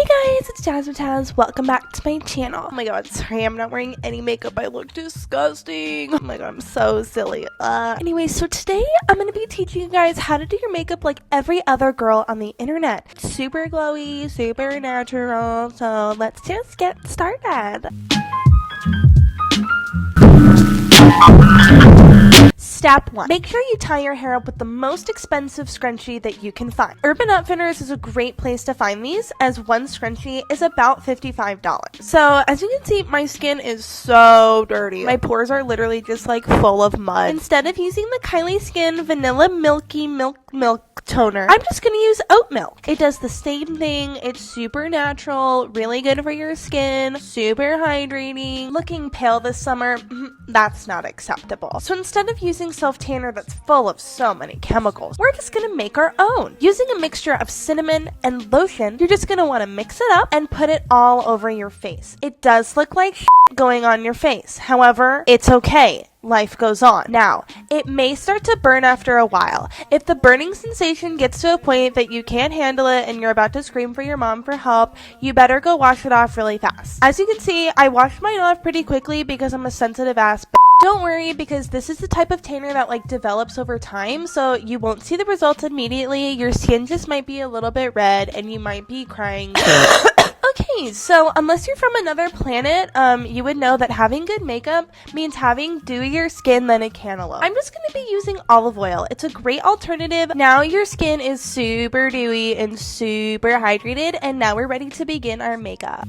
guys, it's jazmataz. Welcome back to my channel. Oh my god, sorry, I'm not wearing any makeup. I look disgusting. Oh my god, I'm so silly. Anyway, so today I'm going to be teaching you guys how to do your makeup like every other girl on the internet. Super glowy, super natural. So let's just get started. Step 1. Make sure you tie your hair up with the most expensive scrunchie that you can find. Urban Outfitters is a great place to find these, as one scrunchie is about $55. So, as you can see, my skin is so dirty. My pores are literally just like full of mud. Instead of using the Kylie Skin Vanilla Milky Milk Toner, I'm just gonna use oat milk. It does the same thing. It's super natural, really good for your skin, super hydrating. Looking pale this summer, that's not acceptable. So instead of using self-tanner that's full of so many chemicals, we're just gonna make our own. Using a mixture of cinnamon and lotion, you're just gonna wanna mix it up and put it all over your face. It does look like going on your face. However, it's okay. Life goes on. Now, it may start to burn after a while. If the burning sensation gets to a point that you can't handle it and you're about to scream for your mom for help, you better go wash it off really fast. As you can see, I washed mine off pretty quickly because I'm a sensitive ass bitch. Don't worry, because this is the type of tanner that like develops over time, so you won't see the results immediately. Your skin just might be a little bit red and you might be crying. Okay, so unless you're from another planet, you would know that having good makeup means having dewier skin than a cantaloupe. I'm just going to be using olive oil. It's a great alternative. Now your skin is super dewy and super hydrated, and now we're ready to begin our makeup.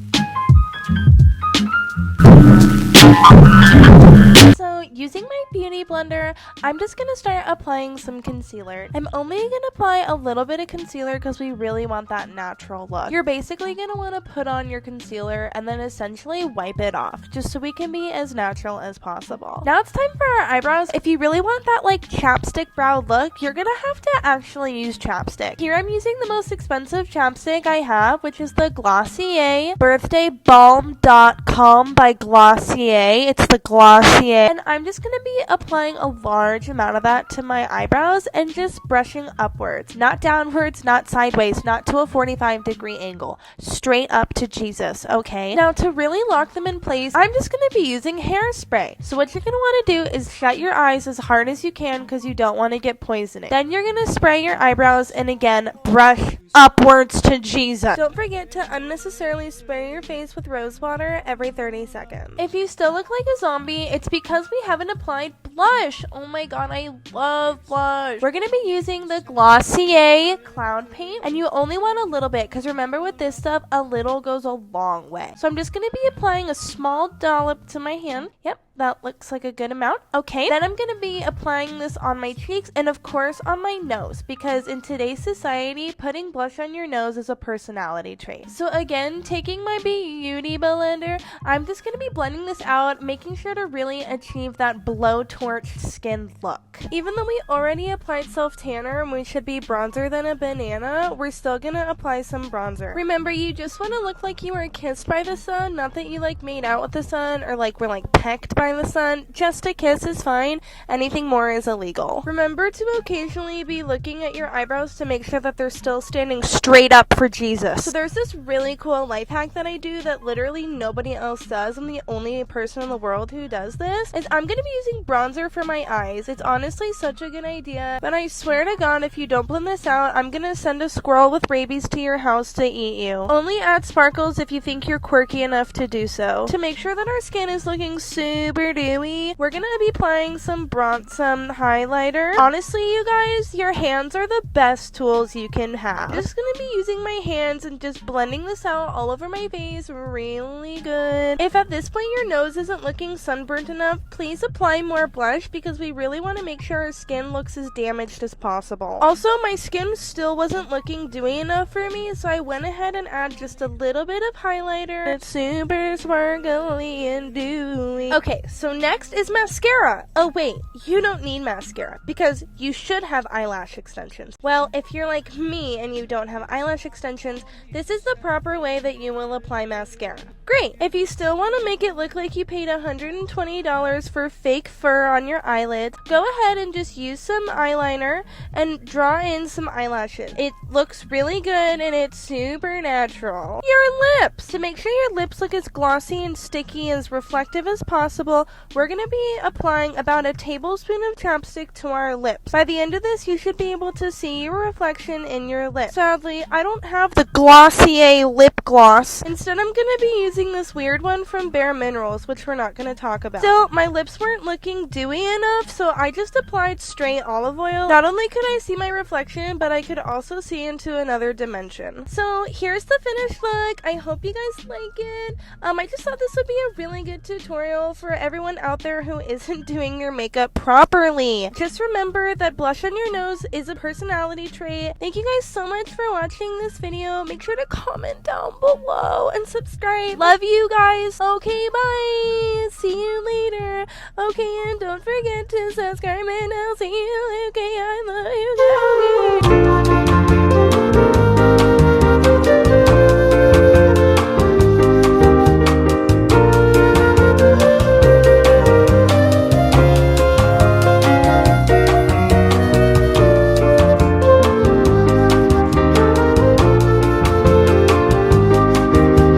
So, using my beauty blender, I'm just going to start applying some concealer. I'm only going to apply a little bit of concealer because we really want that natural look. You're basically going to want to put on your concealer and then essentially wipe it off, just so we can be as natural as possible. Now it's time for our eyebrows. If you really want that like chapstick brow look, you're going to have to actually use chapstick. Here I'm using the most expensive chapstick I have, which is the gLosSieR birthdaybalm.com by gLosSieR. It's the gLosSieR. And I'm just going to be applying a large amount of that to my eyebrows and just brushing upwards. Not downwards, not sideways, not to a 45-degree angle. Straight up to Jesus, okay? Now to really lock them in place, I'm just going to be using hairspray. So what you're going to want to do is shut your eyes as hard as you can because you don't want to get poisoning. Then you're going to spray your eyebrows and again, brush upwards to Jesus. Don't forget to unnecessarily spray your face with rose water every 30 seconds. If you still look like a zombie, it's because we haven't applied blush. Oh my god, I love blush. We're going to be using the gLosSieR Cloud Paint, and you only want a little bit because remember with this stuff, a little goes a long way. So I'm just going to be applying a small dollop to my hand. Yep. That looks like a good amount. Okay, then I'm going to be applying this on my cheeks and of course on my nose, because in today's society, putting blush on your nose is a personality trait. So again, taking my beauty blender, I'm just going to be blending this out, making sure to really achieve that blowtorch skin look. Even though we already applied self-tanner and we should be bronzer than a banana, we're still going to apply some bronzer. Remember, you just want to look like you were kissed by the sun, not that you like made out with the sun or like were like pecked by the sun. Just a kiss is fine. Anything more is illegal. Remember to occasionally be looking at your eyebrows to make sure that they're still standing straight up for Jesus. So there's this really cool life hack that I do that literally nobody else does. I'm the only person in the world who does this. Is I'm going to be using bronzer for my eyes. It's honestly such a good idea, but I swear to God, if you don't blend this out, I'm going to send a squirrel with rabies to your house to eat you. Only add sparkles if you think you're quirky enough to do so. To make sure that our skin is looking super dewy, we're gonna be applying some highlighter. Honestly, you guys, your hands are the best tools you can have. I'm just gonna be using my hands and just blending this out all over my face really good. If at this point your nose isn't looking sunburnt enough, please apply more blush because we really want to make sure our skin looks as damaged as possible. Also, my skin still wasn't looking dewy enough for me, so I went ahead and added just a little bit of highlighter. It's super sparkly and dewy. Okay, so next is mascara. Oh wait, you don't need mascara because you should have eyelash extensions. Well, if you're like me and you don't have eyelash extensions, this is the proper way that you will apply mascara. Great! If you still want to make it look like you paid $120 for fake fur on your eyelids, go ahead and just use some eyeliner and draw in some eyelashes. It looks really good and it's super natural. You're our lips. To make sure your lips look as glossy and sticky as reflective as possible, we're going to be applying about a tablespoon of chapstick to our lips. By the end of this, you should be able to see your reflection in your lips. Sadly, I don't have the gLosSieR lip gloss. Instead, I'm going to be using this weird one from Bare Minerals, which we're not going to talk about. Still, my lips weren't looking dewy enough, so I just applied straight olive oil. Not only could I see my reflection, but I could also see into another dimension. So here's the finished look. I hope you guys like it. I just thought this would be a really good tutorial for everyone out there who isn't doing your makeup properly. Just remember that blush on your nose is a personality trait. Thank you guys so much for watching this video. Make sure to comment down below and subscribe. Love you guys. Okay, bye. See you later. Okay, and don't forget to subscribe and I'll see you. Okay, I love you.